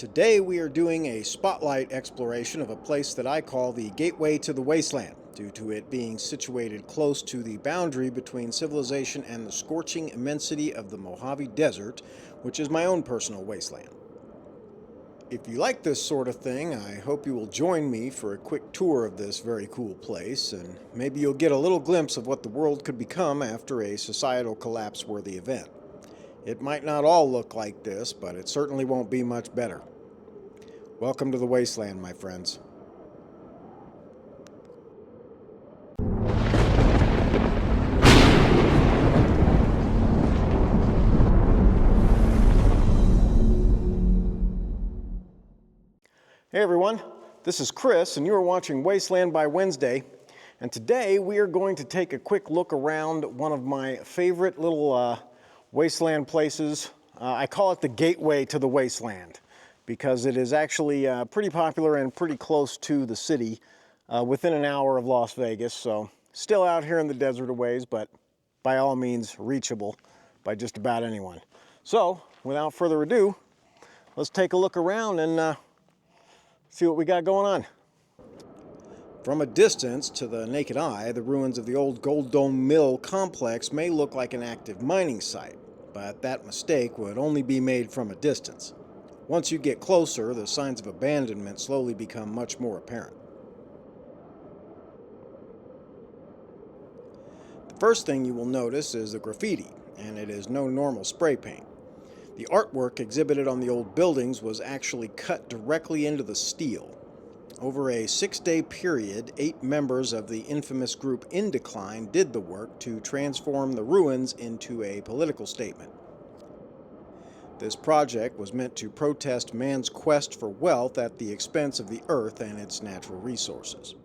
Today we are doing a spotlight exploration of a place that I call the gateway to the wasteland, due to it being situated close to the boundary between civilization and the scorching immensity of the Mojave Desert, which is my own personal wasteland. If you like this sort of thing, I hope you will join me for a quick tour of this very cool place, and maybe you'll get a little glimpse of what the world could become after a societal collapse-worthy event. It might not all look like this, but it certainly won't be much better. Welcome to the Wasteland, my friends. Hey everyone, this is Chris, and you are watching Wasteland by Wednesday. And today we are going to take a quick look around one of my favorite little wasteland places. I call it the gateway to the wasteland, because it is actually pretty popular and pretty close to the city, within an hour of Las Vegas. So still out here in the desert a ways, but by all means reachable by just about anyone. So without further ado, let's take a look around and see what we got going on. From a distance, to the naked eye, the ruins of the old Goldome Mill complex may look like an active mining site, but that mistake would only be made from a distance. Once you get closer, the signs of abandonment slowly become much more apparent. The first thing you will notice is the graffiti, and it is no normal spray paint. The artwork exhibited on the old buildings was actually cut directly into the steel. Over a 6-day period, 8 members of the infamous group In Decline did the work to transform the ruins into a political statement. This project was meant to protest man's quest for wealth at the expense of the earth and its natural resources.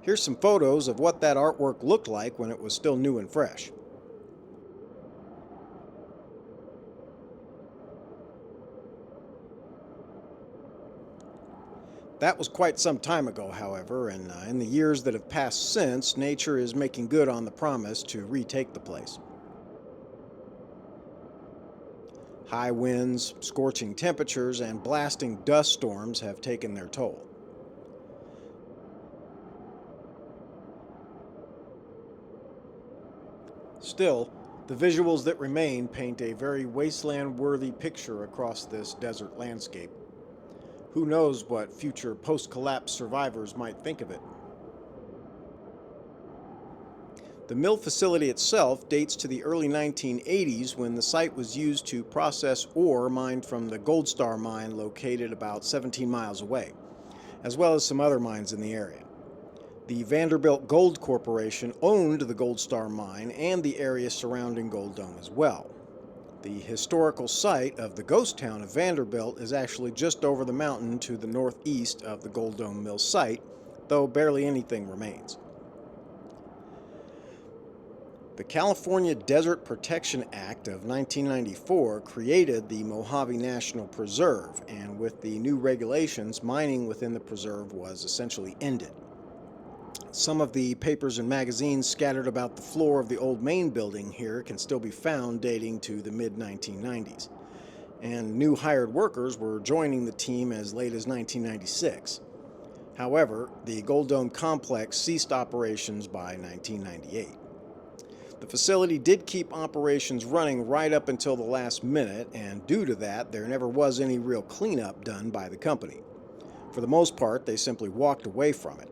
Here's some photos of what that artwork looked like when it was still new and fresh. That was quite some time ago, however, and in the years that have passed since, nature is making good on the promise to retake the place. High winds, scorching temperatures, and blasting dust storms have taken their toll. Still, the visuals that remain paint a very wasteland-worthy picture across this desert landscape. Who knows what future post-collapse survivors might think of it? The mill facility itself dates to the early 1980s, when the site was used to process ore mined from the Gold Star mine located about 17 miles away, as well as some other mines in the area. The Vanderbilt Gold Corporation owned the Gold Star mine and the area surrounding Goldome as well. The historical site of the ghost town of Vanderbilt is actually just over the mountain to the northeast of the Goldome Mill site, though barely anything remains. The California Desert Protection Act of 1994 created the Mojave National Preserve, and with the new regulations, mining within the preserve was essentially ended. Some of the papers and magazines scattered about the floor of the old main building here can still be found, dating to the mid-1990s. And new hired workers were joining the team as late as 1996. However, the Goldome complex ceased operations by 1998. The facility did keep operations running right up until the last minute, and due to that, there never was any real cleanup done by the company. For the most part, they simply walked away from it.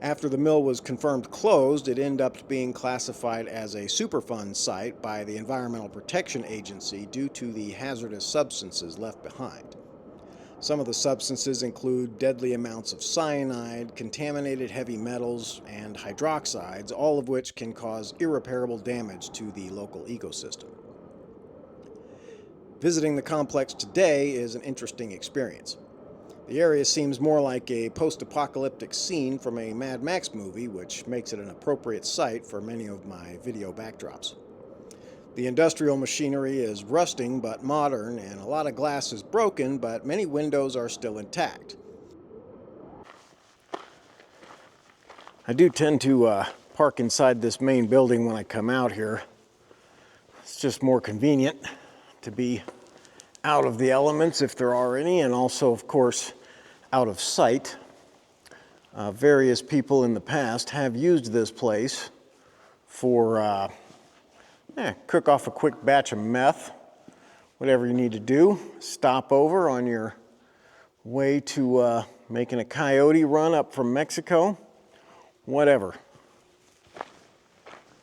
After the mill was confirmed closed, it ended up being classified as a Superfund site by the Environmental Protection Agency due to the hazardous substances left behind. Some of the substances include deadly amounts of cyanide, contaminated heavy metals, and hydroxides, all of which can cause irreparable damage to the local ecosystem. Visiting the complex today is an interesting experience. The area seems more like a post-apocalyptic scene from a Mad Max movie, which makes it an appropriate site for many of my video backdrops. The industrial machinery is rusting but modern, and a lot of glass is broken, but many windows are still intact. I do tend to park inside this main building when I come out here. It's just more convenient to be out of the elements if there are any, and also, of course, out of sight. Various people in the past have used this place for cook off a quick batch of meth, whatever you need to do. Stop over on your way to making a coyote run up from Mexico, whatever.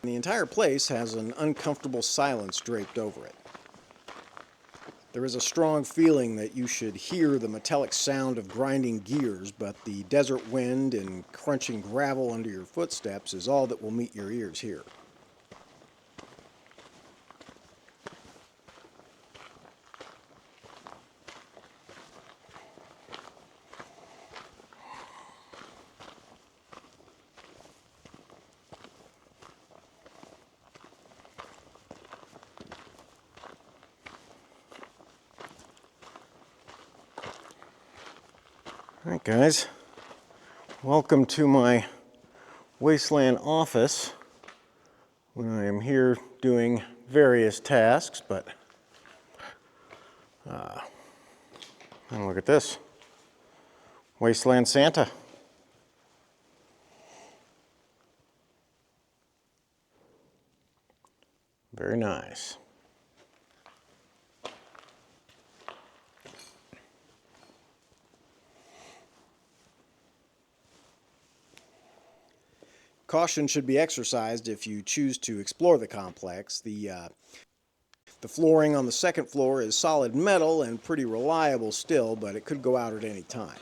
The entire place has an uncomfortable silence draped over it. There is a strong feeling that you should hear the metallic sound of grinding gears, but the desert wind and crunching gravel under your footsteps is all that will meet your ears here. All right, guys, welcome to my Wasteland office when I am here doing various tasks, but and look at this, Wasteland Santa. Very nice. Caution should be exercised if you choose to explore the complex. The flooring on the second floor is solid metal and pretty reliable still, but it could go out at any time.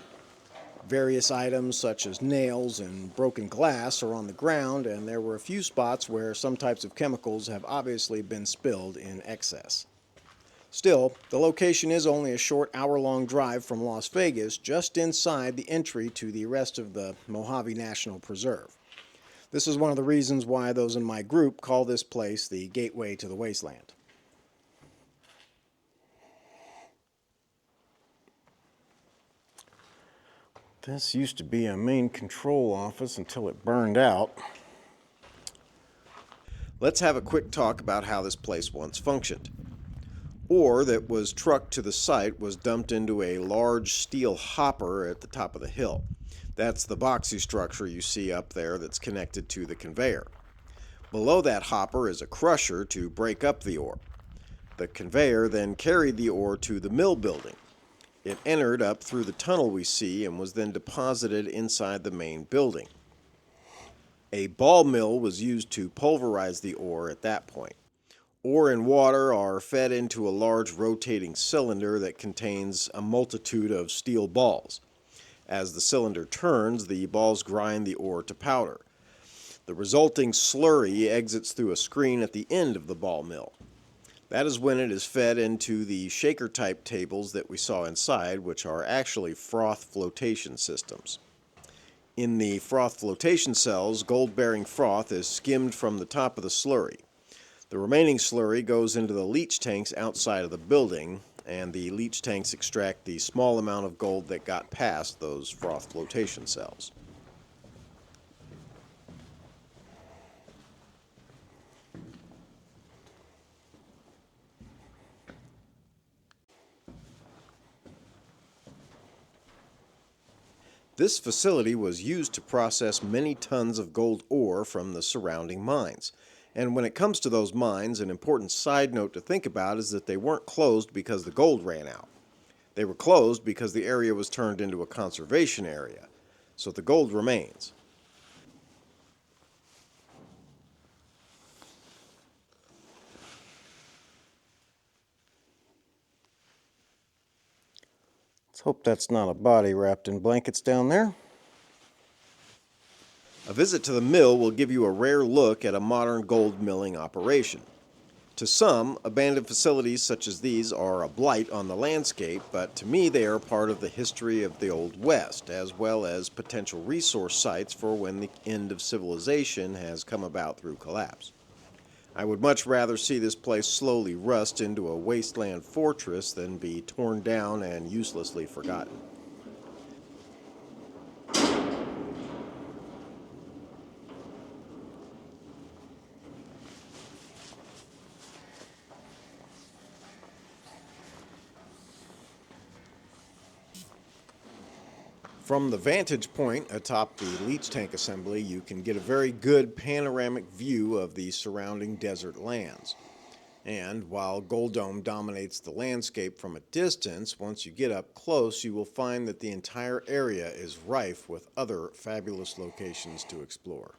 Various items such as nails and broken glass are on the ground, and there were a few spots where some types of chemicals have obviously been spilled in excess. Still, the location is only a short hour-long drive from Las Vegas, just inside the entry to the rest of the Mojave National Preserve. This is one of the reasons why those in my group call this place the gateway to the wasteland. This used to be a main control office until it burned out. Let's have a quick talk about how this place once functioned. Ore that was trucked to the site was dumped into a large steel hopper at the top of the hill. That's the boxy structure you see up there that's connected to the conveyor. Below that hopper is a crusher to break up the ore. The conveyor then carried the ore to the mill building. It entered up through the tunnel we see and was then deposited inside the main building. A ball mill was used to pulverize the ore at that point. Ore and water are fed into a large rotating cylinder that contains a multitude of steel balls. As the cylinder turns, the balls grind the ore to powder. The resulting slurry exits through a screen at the end of the ball mill. That is when it is fed into the shaker-type tables that we saw inside, which are actually froth flotation systems. In the froth flotation cells, gold-bearing froth is skimmed from the top of the slurry. The remaining slurry goes into the leach tanks outside of the building, and the leach tanks extract the small amount of gold that got past those froth flotation cells. This facility was used to process many tons of gold ore from the surrounding mines. And when it comes to those mines, an important side note to think about is that they weren't closed because the gold ran out. They were closed because the area was turned into a conservation area, so the gold remains. Let's hope that's not a body wrapped in blankets down there. A visit to the mill will give you a rare look at a modern gold milling operation. To some, abandoned facilities such as these are a blight on the landscape, but to me they are part of the history of the Old West, as well as potential resource sites for when the end of civilization has come about through collapse. I would much rather see this place slowly rust into a wasteland fortress than be torn down and uselessly forgotten. From the vantage point atop the leach tank assembly, you can get a very good panoramic view of the surrounding desert lands. And while Goldome dominates the landscape from a distance, once you get up close, you will find that the entire area is rife with other fabulous locations to explore.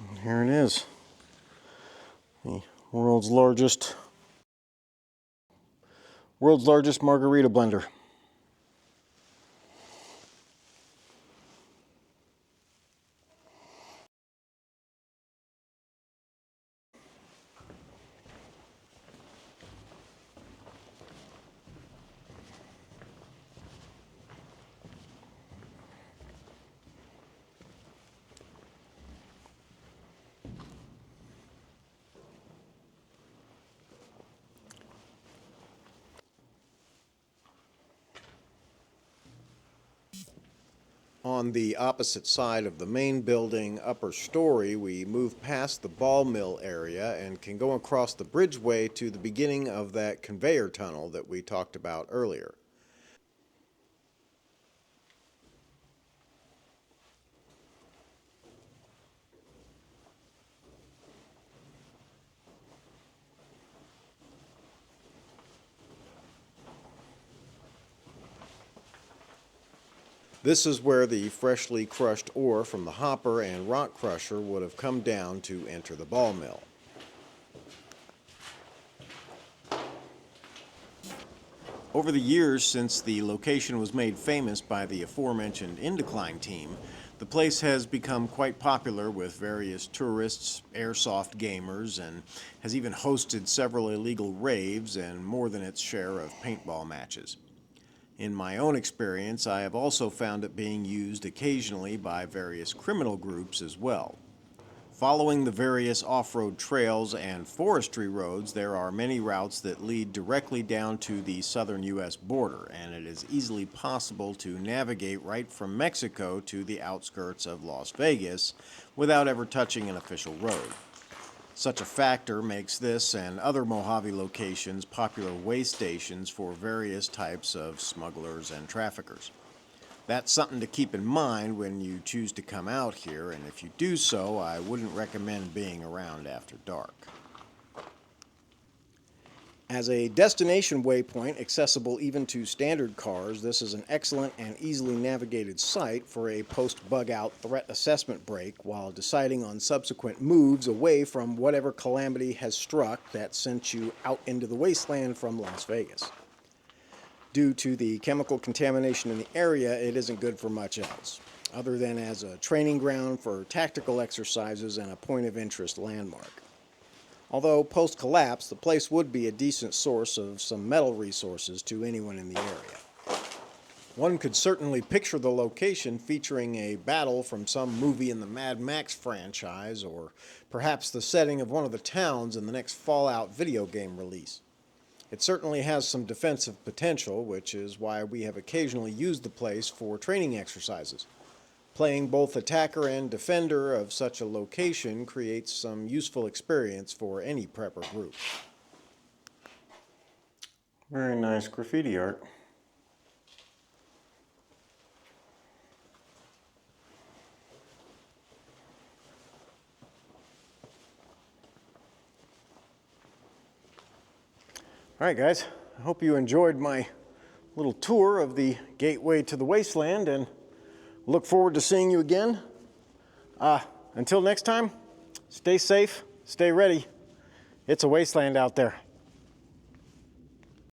And here it is, the world's largest margarita blender. On the opposite side of the main building upper story, we move past the ball mill area and can go across the bridgeway to the beginning of that conveyor tunnel that we talked about earlier. This is where the freshly crushed ore from the hopper and rock crusher would have come down to enter the ball mill. Over the years since the location was made famous by the aforementioned Indecline team, the place has become quite popular with various tourists, airsoft gamers, and has even hosted several illegal raves and more than its share of paintball matches. In my own experience, I have also found it being used occasionally by various criminal groups as well. Following the various off-road trails and forestry roads, there are many routes that lead directly down to the southern U.S. border, and it is easily possible to navigate right from Mexico to the outskirts of Las Vegas without ever touching an official road. Such a factor makes this and other Mojave locations popular way stations for various types of smugglers and traffickers. That's something to keep in mind when you choose to come out here, and if you do so, I wouldn't recommend being around after dark. As a destination waypoint accessible even to standard cars, this is an excellent and easily navigated site for a post-bug-out threat assessment break while deciding on subsequent moves away from whatever calamity has struck that sent you out into the wasteland from Las Vegas. Due to the chemical contamination in the area, it isn't good for much else, other than as a training ground for tactical exercises and a point of interest landmark. Although post-collapse, the place would be a decent source of some metal resources to anyone in the area. One could certainly picture the location featuring a battle from some movie in the Mad Max franchise, or perhaps the setting of one of the towns in the next Fallout video game release. It certainly has some defensive potential, which is why we have occasionally used the place for training exercises. Playing both attacker and defender of such a location creates some useful experience for any prepper group. Very nice graffiti art. All right, guys, I hope you enjoyed my little tour of the gateway to the wasteland, and look forward to seeing you again. Until next time, stay safe, stay ready. It's a wasteland out there.